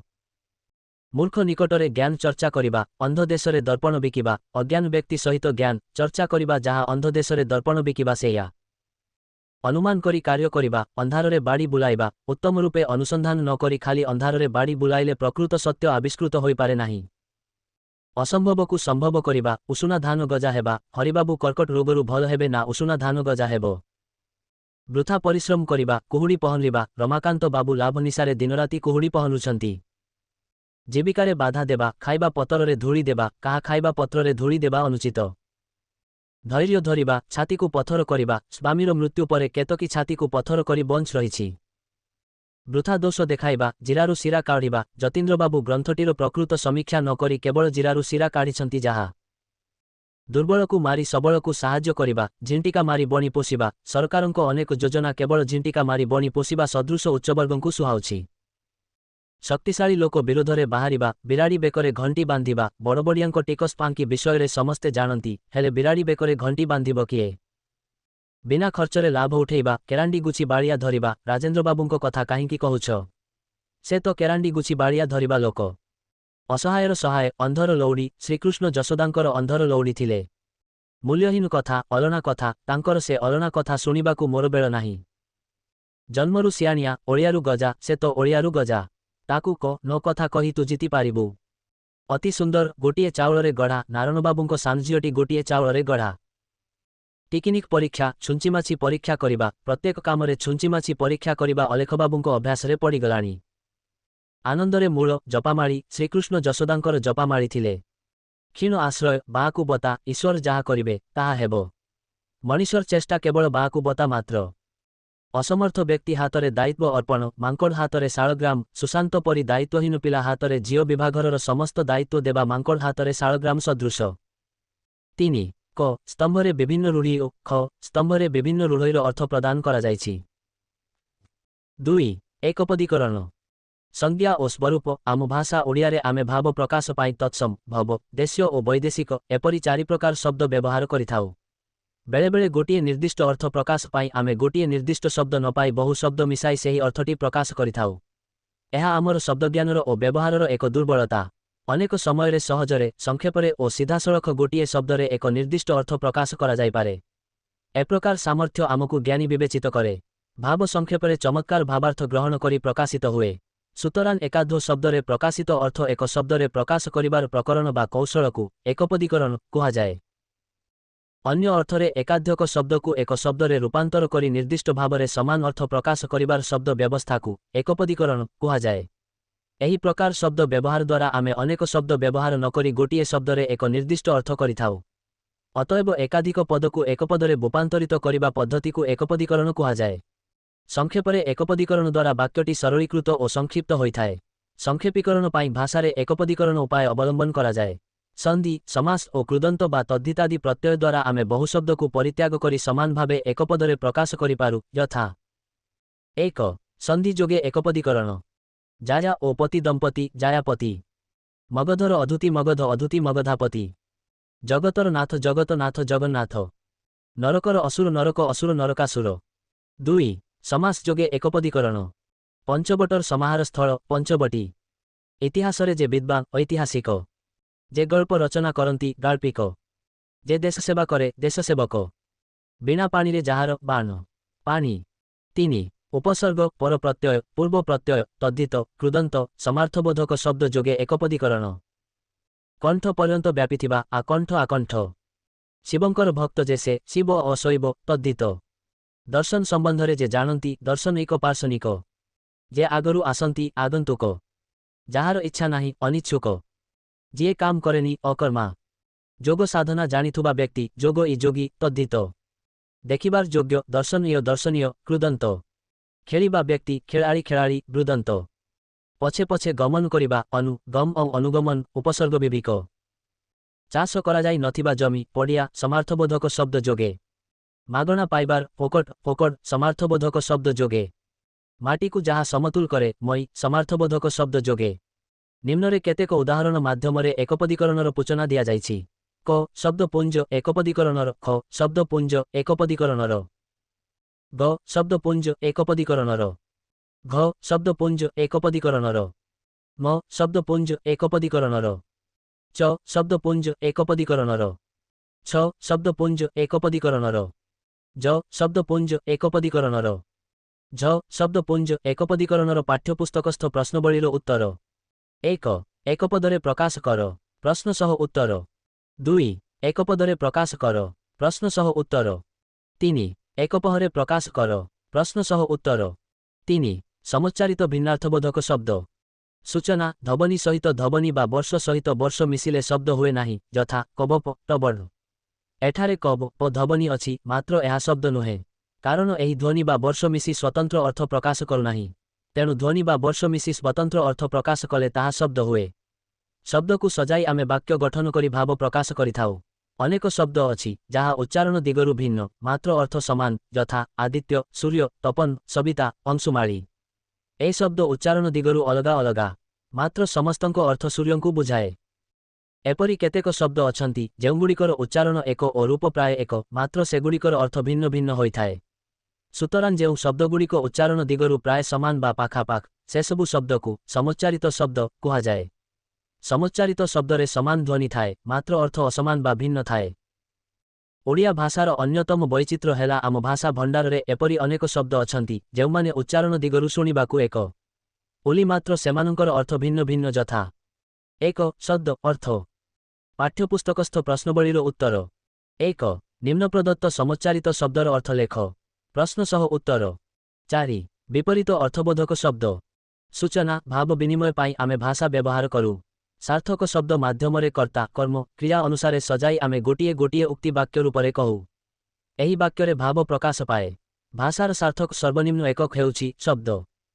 मूर्ख निकटरे ज्ञान चर्चा करिबा अंध देशरे दर्पण बिकिबा अज्ञान व्यक्ति सहित ज्ञान चर्चा करिबा जहा अंध देशरे दर्पण बिकिबा सेया। अनुमान करी कार्य करिबा अंधाररे बाड़ी बुलाइबा उत्तम रूपे अनुसंधान न करी खाली अंधाररे बाड़ी बुलाइले प्रकृत सत्य आविष्कृत होई पारे नाही। असंभवकु संभव करिबा उषुना धान गजा हेबा हरिबाबू कर्कट रोगरु भल हेबे ना उषुना धान गजा हेबो। वृथा परिश्रम करिबा कुहुड़ी पहनरिबा रमाकांत बाबू लाभ निशारे दिनराती कुहुड़ी पहनुछंती। जीविकारे बाधा देबा खाइबा पतररे धूली देबा काहा खाइबा पत्ररे धूली देबा अनुचित। धैर्य धरिबा छातीकु पथर करिबा स्वामीर मृत्यु परे केतकी छातीकु पथर करी बंच रहिछि। वृथा दोष देखाइबा जिरारु शिरा काढ़िबा जतीन्द्रबाबू ग्रंथटीर प्रकृत समीक्षा न करी केवल जिरारु शिरा काढ़िछंती जहा। दुर्बलकु मारी सबलकु साहाय्य करिबा झिंटिका मारी बणी पोषिबा सरकारंको अनेक योजना केवल झिंटिका मारी बणी पोषिबा सदृश उच्चवर्गंकु सुहाउछि। शक्तिशाली लोक विरोधरे बाहरिबा बिराड़ी बेकरे घंटी बांधिबा बड़बड़ियांको टिकस फांकी विषय समस्ते जानती हेले बिराड़ी बेकरे घंटी बांधिब किए। बिना खर्चरे लाभ उठेइबा केरांडी गुची बाड़िया धरिबा राजेंद्र बाबूंको कथा काहिंकी कहुछ। से तो केरांडी गुची बाड़िया धरिबा लोक। असहायर सहाय अंधर लौड़ी श्रीकृष्ण जशोदांकर अंधर लौड़ी थिले। मूल्यहीन कथा अलना कथा तांकर से अलना कथा शुणिबाकु मोर बेळ नाही। जन्मरु सियाणिया ओळियारु गजा से तो ओळियारु गजा ताकु क न कथा कही तु जीति पारिबु। अति सुंदर गोटिए चाउलरे गढ़ा नारायणबाबूंको सानझियोटी गोटिए चाउलरे गढ़ा। टिकिनिक परीक्षा छुंचीमाछी परीक्षा करिबा प्रत्येक कामरे छुंचीमाछी परीक्षा करिबा अलेखबाबूंको अभ्यासरे पड़िगलाणी। आनंदरे मूल जपामाळी श्रीकृष्ण जशोदांकर जपामाळी थिले। क्षीण आश्रय बाकु बता ईश्वर जाहा करिबे ताहा हेबो। मनीषर चेष्टा केवल बाकु बता मात्र। असमर्थ व्यक्ति हातरे दायित्व अर्पण मांकड़ हातरे शालग्राम सुशांत परी दायित्वहीन पिला हातरे झिओ विभाघरर समस्त दायित्व देवा मांकड़ हातरे शालग्राम सदृश। 3 क स्तंभरे विभिन्न रूढ़ी ओ ख स्तंभरे विभिन्न रूढ़ईर अर्थ प्रदान करा जायछि। 2 एकपदीकरण संज्ञा और स्वरूप आम भाषा ओडियारे आमे भाव प्रकाश पाई तत्सम भव देशीय और वैदेशिक एपरी 4 प्रकार शब्द व्यवहार करिथाउ। बेले बेले गोटिए निर्दिष्ट अर्थ प्रकाश पाई आमे गोटिए निर्दिष्ट शब्द न पाई बहु शब्द मिसाई सेही अर्थटी प्रकाश करिथाउ। एहा आमर शब्दज्ञानर और व्यवहारर एक दुर्बलता। अनेक समयरे सहजरे संक्षेपरे और सीधासळख गोटिए शब्दरे एक निर्दिष्ट अर्थ प्रकाश करा जाई पारे। ए प्रकार सामर्थ्य आमकु ज्ञानी विवेचित करे। भाव संक्षेपरे चमत्कार भावार्थ ग्रहण करी प्रकाशित हुए। सुतरां एकाध शब्दरे प्रकाशित अर्थ एक शब्दरे प्रकाश करिबार प्रकरण बा कौशलकु एकपदीकरण कुहाजाए। अन्य अर्थरे एकाध्यक शब्दकु एक शब्दरे रूपांतर करी निर्दिष्ट भावरे समान अर्थ प्रकाश करिबार शब्द व्यवस्थाकु एकपदीकरण कुहाजाए। एही प्रकार शब्द व्यवहार द्वारा आमे अनेक शब्द व्यवहार नकरी गोटिए शब्दरे एक निर्दिष्ट अर्थ करिथाउ। अतएव एकाधिक पदकु एकपदरे रूपांतरित करिबा पद्धतिकु एकपदीकरण कुहाजाए। संक्षेपरे एकपदीकरण द्वारा वाक्यटी सरलीकृत और संक्षिप्त होइथाए। संक्षेपीकरण पाई भाषारे एकपदीकरण उपाय अवलंबन करा जाए। संधि समास और कृदंत बा तद्धितादि प्रत्यय द्वारा आमे बहुशब्दकु परित्याग करी समान भावे एकपदरे प्रकाश करिपारु। यथा 1 संधि जोगे एकपदीकरण जाया ओ पति दंपति जायापति मगधर अधुति मगध अधुति मगधापति जगतर नाथ जगतनाथ जगन्नाथ नरकर असुर नरक असुर नरकासुर। 2 समास जोगे एकपदीकरण पंचवटर समाहार स्थल पंचवटी इतिहासरे जे विद्वान ऐतिहासिक जे गल्प रचना करती गाल्पिक जे देश सेवा करे देशसेवक बिना पानी जहार बाण पानी। 3 उपसर्ग पर प्रत्यय पूर्व प्रत्यय तद्धित कृदंत समार्थबोधक शब्द जोगे एकपदीकरण कंठ पर्यंत व्यापिथिबा आकंठ आकंठ शिवंकर भक्त जे से शिव अशैव तद्धित दर्शन संबंधरे जे जानती दर्शनिक पार्शनिक जे आगरु आसंती आगंतुक जार इच्छा नाही अनिच्छुक जे काम करेनी अकर्मा जोग साधना जानिथुबा व्यक्ति जोग इ जोगी तद्धित देखिबार योग्य दर्शनीय दर्शनीय कृदंत खेलिबा व्यक्ति खेलाड़ी खेलाड़ी ब्रुदंत पछे पछे गमन करिबा अनु गम और अनुगमन उपसर्ग विभिक चाष करा जाई नथिबा जमी पड़िया समार्थबोधक शब्द जोगे मागणा पाइबार फोकट फोकट समार्थबोधक शब्द जोगे माटीकु जहा समतुल करे मई समार्थबोधक शब्द जोगे। निम्नरे केतेक उदाहरण माध्यमरे एकपदीकरणर सूचना दिया जाइछि। क शब्दपुंज एकपदीकरणर ख शब्दपुंज एकपदीकरणर ग शब्दपुंज एकपदीकरणर घ शब्दपुंज एकपदीकरणर म शब्दपुंज एकपदीकरणर च शब्दपुंज एकपदीकरणर छ शब्दपुंज एकपदीकरणर ज शब्दपुंज एकपदीकरणर झ शब्दपुंज एकपदीकरणर पाठ्यपुस्तकस्थ प्रश्नबळीर उत्तर 1 एकपदरे प्रकाश कर प्रश्न सह उत्तर 2 एकपदरे प्रकाश कर प्रश्न सह उत्तर 3 एकपहरे प्रकाश कर प्रश्न सह उत्तर 3 समुच्चारित भिन्नार्थबोधक शब्द सूचना धबनी सहित धबनी बा वर्ष सहित वर्ष मिसिले शब्द हुए नाही यथा कबप टबड़ एठारे कब प धबनी अछि मात्र एहा शब्द नुहे कारण एही ध्वनि बा वर्ष मिसी स्वतंत्र अर्थ प्रकाश करुनाही तेणु ध्वनि बा वर्ष मिसी स्वतंत्र अर्थ प्रकाश कले ताहा शब्द हुए। शब्दकु सजाई आमे वाक्य गठन करी भाव प्रकाश करिथाउ। अनेक शब्द अछि जहा उच्चारण दिगरु भिन्न मात्र अर्थ समान यथा आदित्य सूर्य तपन सविता अंशुमाळी ए शब्द उच्चारण दिगरु अलगा अलगा मात्र समस्तंको अर्थ सूर्यंकु बुझाए। एपरी केतेक शब्द अछंती जेउगुड़िकर उच्चारण एक और रूप प्राय एक मात्र सेगुड़िकर अर्थ भिन्न भिन्न होइथाए। सुतरां जेउ शब्दगुड़िक उच्चारण दिगरु प्राय समान बा पाखापाख सेसबु शब्दकु समुच्चारित शब्द कुहाजाए। समुच्चारित शब्दरे समान ध्वनि थाए मात्र अर्थ असमान बा भिन्न थाए। ओडिया भाषार अन्यतम वैचित्र्य हेला आम भाषा भंडारे एपरी अनेक शब्द अछंती जेउमाने उच्चारण दिगरु शुणिबाकु एक ओली मात्र सेमानंकर अर्थ भिन्न भिन्न यथा 1 शब्द अर्थ पाठ्यपुस्तकस्थ प्रश्नबळीर उत्तर 1 निम्न प्रदत्त समुच्चारित शब्दर अर्थ लेख प्रश्न सह उत्तर 4 विपरीत अर्थबोधक शब्द सूचना भाव विनिमय पाई आमे भाषा व्यवहार करू। सार्थक शब्द माध्यमरे कर्ता कर्म क्रिया अनुसारे सजाई आमे गोटिए गोटिए उक्ति वाक्य रूपरे कहू। एही वाक्यरे भाव प्रकाश पाए। ଭାଷାର ସାର୍ଥକ ସର୍ବନିମ୍ନ ଏକକ ହେଉଛି ଶବ୍ଦ।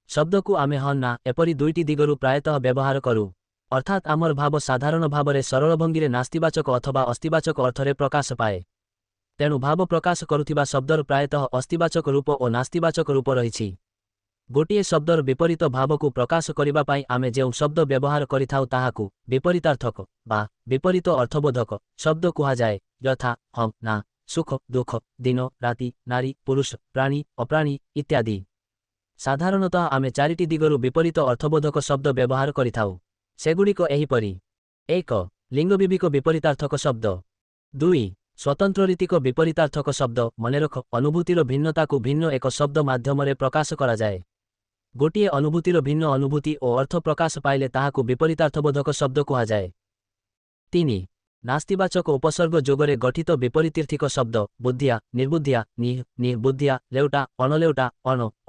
ଶବ୍ଦକୁ ଆମେ ହଁ ନା ଏପରି ଦୁଇଟି ଦିଗରୁ ପ୍ରାୟତଃ ବ୍ୟବହାର କରୁ, ଅର୍ଥାତ୍ ଆମର ଭାବ ସାଧାରଣ ଭାବରେ ସରଳ ଭଙ୍ଗୀରେ ନାସ୍ତିବାଚକ ଅଥବା ଅସ୍ତିବାଚକ ଅର୍ଥରେ ପ୍ରକାଶ ପାଏ। ତେଣୁ ଭାବ ପ୍ରକାଶ କରୁଥିବା ଶବ୍ଦର ପ୍ରାୟତଃ ଅସ୍ତିବାଚକ ରୂପ ଓ ନାସ୍ତିବାଚକ ରୂପ ରହିଛି। ଗୋଟିଏ ଶବ୍ଦର ବିପରୀତ ଭାବକୁ ପ୍ରକାଶ କରିବା ପାଇଁ ଆମେ ଯେଉଁ ଶବ୍ଦ ବ୍ୟବହାର କରିଥାଉ ତାହାକୁ ବିପରୀତାର୍ଥକ ବା ବିପରୀତ ଅର୍ଥବୋଧକ ଶବ୍ଦ କୁହାଯାଏ, ଯଥା ହଁ ନା, ସୁଖ ଦୁଃଖ, ଦିନ ରାତି, ନାରୀ ପୁରୁଷ, ପ୍ରାଣୀ ଅପ୍ରାଣୀ ଇତ୍ୟାଦି। ସାଧାରଣତଃ ଆମେ ଚାରିଟି ଦିଗରୁ ବିପରୀତ ଅର୍ଥବୋଧକ ଶବ୍ଦ ବ୍ୟବହାର କରିଥାଉ। ସେଗୁଡ଼ିକ ଏହିପରି: 1. ଲିଙ୍ଗବିବିକ ବିପରୀତାର୍ଥକ ଶବ୍ଦ। 2. ସ୍ୱତନ୍ତ୍ରରୀତିକ ବିପରୀତାର୍ଥକ ଶବ୍ଦ। ମନେରଖ, ଅନୁଭୂତିର ଭିନ୍ନତାକୁ ଭିନ୍ନ ଏକ ଶବ୍ଦ ମାଧ୍ୟମରେ ପ୍ରକାଶ କରାଯାଏ। ଗୋଟିଏ ଅନୁଭୂତିର ଭିନ୍ନ ଅନୁଭୂତି ଓ ଅର୍ଥ ପ୍ରକାଶ ପାଇଲେ ତାହାକୁ ବିପରୀତାର୍ଥବୋଧକ ଶବ୍ଦ କୁହାଯାଏ। 3. ନାସ୍ତିବାଚକ ଉପସର୍ଗ ଯୋଗରେ ଗଠିତ ବିପରୀତୀର୍ଥିକ ଶବ୍ଦ। ବୁଦ୍ଧିଆ, ନିର୍ବୁଦ୍ଧିଆ, ନିର୍ବୁଦ୍ଧିଆ, ଲେଉଟା, ଅଣଲେଉଟା,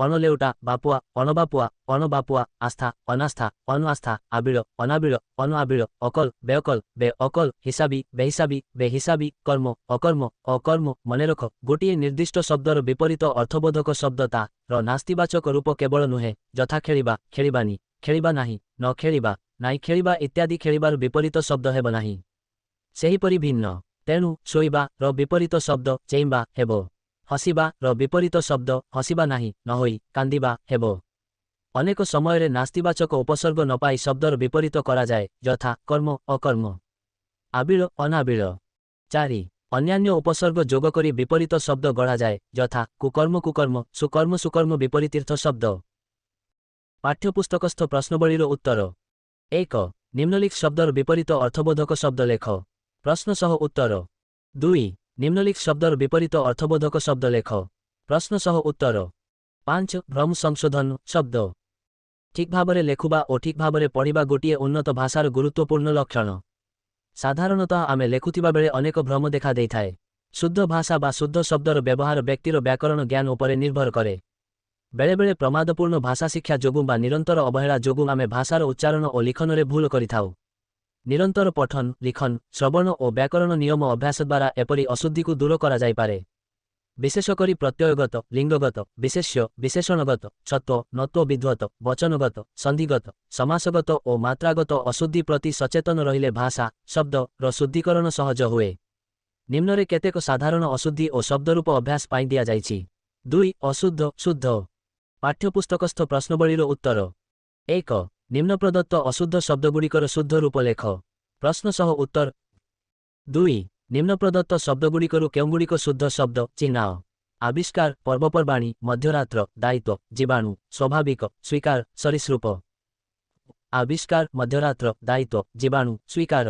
ଅଣଲେଉଟା, ବାପୁଆ, ଅଣବାପୁଆ, ଅଣବାପୁଆ, ଆସ୍ଥା, ଅନାସ୍ଥା, ଅଣଆସ୍ଥା, ଆବିଳ, ଅନାବିଳ, ଅଣଆବିଳ, ଅକଲ, ବେଅକଲ, ବେଅକଲ, ହିସାବୀ, ବେହିସାବୀ, ବେହିସାବୀ, କର୍ମ, ଅକର୍ମ, ଅକର୍ମ। ମନେରଖ, ଗୋଟିଏ ନିର୍ଦ୍ଦିଷ୍ଟ ଶବ୍ଦର ବିପରୀତ ଅର୍ଥବୋଧକ ଶବ୍ଦ ତାର ନାସ୍ତିବାଚକ ରୂପ କେବଳ ନୁହେଁ, ଯଥା ଖେଳିବା, ଖେଳିବାନି, ଖେଳିବା ନାହିଁ, ନ ଖେଳିବା, ନାଇଁ ଖେଳିବା ଇତ୍ୟାଦି ଖେଳିବାର ବିପରୀତ ଶବ୍ଦ ହେବ ନାହିଁ। ସେହିପରି ଭିନ୍ନ। ତେଣୁ ଶୋଇବା ର ବିପରୀତ ଶବ୍ଦ ଚେଇଁବା ହେବ। ହସିବା ର ବିପରୀତ ଶବ୍ଦ ହସିବା ନାହିଁ, ନ ହୋଇ କାନ୍ଦିବା ହେବ। ଅନେକ ସମୟରେ ନାସ୍ତିବାଚକ ଉପସର୍ଗ ନ ପାଇ ଶବ୍ଦର ବିପରୀତ କରାଯାଏ, ଯଥା କର୍ମ, ଅକର୍ମ, ଆବିଳ, ଅନାବିଳ। 4. ଅନ୍ୟାନ୍ୟ ଉପସର୍ଗ ଯୋଗ କରି ବିପରୀତ ଶବ୍ଦ ଗଢ଼ାଯାଏ, ଯଥା କୁକର୍ମ, କୁକର୍ମ, ସୁକର୍ମ, ସୁକର୍ମ। ବିପରୀତୀର୍ଥ ଶବ୍ଦ। ପାଠ୍ୟପୁସ୍ତକସ୍ଥ ପ୍ରଶ୍ନବଳୀର ଉତ୍ତର। 1. ନିମ୍ନଲିଖିତ ଶବ୍ଦର ବିପରୀତ ଅର୍ଥବୋଧକ ଶବ୍ଦ ଲେଖ। ପ୍ରଶ୍ନ ସହ ଉତ୍ତର। 2. ନିମ୍ନଲିଖିତ ଶବ୍ଦର ବିପରୀତ ଅର୍ଥବୋଧକ ଶବ୍ଦ ଲେଖ। ପ୍ରଶ୍ନ ସହ ଉତ୍ତର। 5. ଭ୍ରମ ସଂଶୋଧନ ଶବ୍ଦ। ଠିକ୍ ଭାବରେ ଲେଖିବା ଓ ଠିକ୍ ଭାବରେ ପଢ଼ିବା ଗୋଟିଏ ଉନ୍ନତ ଭାଷାର ଗୁରୁତ୍ୱପୂର୍ଣ୍ଣ ଲକ୍ଷଣ। ସାଧାରଣତଃ ଆମେ ଲେଖୁଥିବା ବେଳେ ଅନେକ ଭ୍ରମ ଦେଖା ଦେଇଥାଏ। ଶୁଦ୍ଧ ଭାଷା ବା ଶୁଦ୍ଧ ଶବ୍ଦର ବ୍ୟବହାର ବ୍ୟକ୍ତିର ବ୍ୟାକରଣ ଜ୍ଞାନ ଉପରେ ନିର୍ଭର କରେ। ବେଳେବେଳେ ପ୍ରମାଦପୂର୍ଣ୍ଣ ଭାଷା ଶିକ୍ଷା ଯୋଗୁଁ ବା ନିରନ୍ତର ଅବହେଳା ଯୋଗୁଁ ଆମେ ଭାଷାର ଉଚ୍ଚାରଣ ଓ ଲିଖନରେ ଭୁଲ କରିଥାଉ। ନିରନ୍ତର ପଠନ, ଲିଖନ, ଶ୍ରବଣ ଓ ବ୍ୟାକରଣ ନିୟମ ଅଭ୍ୟାସ ଦ୍ୱାରା ଏପରି ଅଶୁଦ୍ଧିକୁ ଦୂର କରାଯାଇପାରେ। ବିଶେଷ କରି ପ୍ରତ୍ୟୟଗତ, ଲିଙ୍ଗଗତ, ବିଶେଷ୍ୟ, ବିଶେଷଣଗତ, ଛତ୍ୱ, ନତ୍ୱ, ବିଧ୍ୱତ, ବଚନଗତ, ସନ୍ଧିଗତ, ସମାସଗତ ଓ ମାତ୍ରାଗତ ଅଶୁଦ୍ଧି ପ୍ରତି ସଚେତନ ରହିଲେ ଭାଷା, ଶବ୍ଦର ଶୁଦ୍ଧୀକରଣ ସହଜ ହୁଏ। ନିମ୍ନରେ କେତେକ ସାଧାରଣ ଅଶୁଦ୍ଧି ଓ ଶବ୍ଦରୂପ ଅଭ୍ୟାସ ପାଇଁ ଦିଆଯାଇଛି। 2. ଅଶୁଦ୍ଧ, ଶୁଦ୍ଧ। ପାଠ୍ୟପୁସ୍ତକସ୍ଥ ପ୍ରଶ୍ନବଳୀର ଉତ୍ତର। 1. ନିମ୍ନ ପ୍ରଦତ୍ତ ଅଶୁଦ୍ଧ ଶବ୍ଦଗୁଡ଼ିକର ଶୁଦ୍ଧ ରୂପ ଲେଖ। ପ୍ରଶ୍ନ ସହ ଉତ୍ତର। 2. ନିମ୍ନ ପ୍ରଦତ୍ତ ଶବ୍ଦଗୁଡ଼ିକରୁ କେଉଁଗୁଡ଼ିକ ଶୁଦ୍ଧ ଶବ୍ଦ ଚିହ୍ନାଅ। ଆବିଷ୍କାର, ପର୍ବପର୍ବାଣୀ, ମଧ୍ୟରାତ୍ର, ଦାୟିତ୍ୱ, ଜୀବାଣୁ, ସ୍ୱାଭାବିକ, ସ୍ୱୀକାର, ସରୀସୃପ। ଆବିଷ୍କାର, ମଧ୍ୟରାତ୍ର, ଦାୟିତ୍ୱ, ଜୀବାଣୁ, ସ୍ୱୀକାର।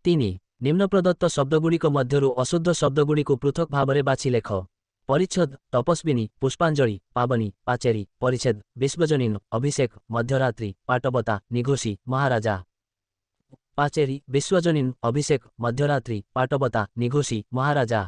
3. ନିମ୍ନ ପ୍ରଦତ୍ତ ଶବ୍ଦଗୁଡ଼ିକ ମଧ୍ୟରୁ ଅଶୁଦ୍ଧ ଶବ୍ଦଗୁଡ଼ିକୁ ପୃଥକ୍ ଭାବରେ ବାଛି ଲେଖ। ପରିଚ୍ଛଦ, ତପସ୍ୱିନୀ, ପୁଷ୍ପାଞ୍ଜଳି, ପାବନୀ, ପାଚେରୀ, ପରିଚ୍ଛେଦ, ବିଶ୍ୱଜନୀନ, ଅଭିଷେକ, ମଧ୍ୟରାତ୍ରି, ପାଟବତା, ନିଘୋଷୀ, ମହାରାଜା। ପାଚେରୀ, ବିଶ୍ୱଜନୀନ, ଅଭିଷେକ, ମଧ୍ୟରାତ୍ରି, ପାଟବତା, ନିଘୋଷୀ, ମହାରାଜା।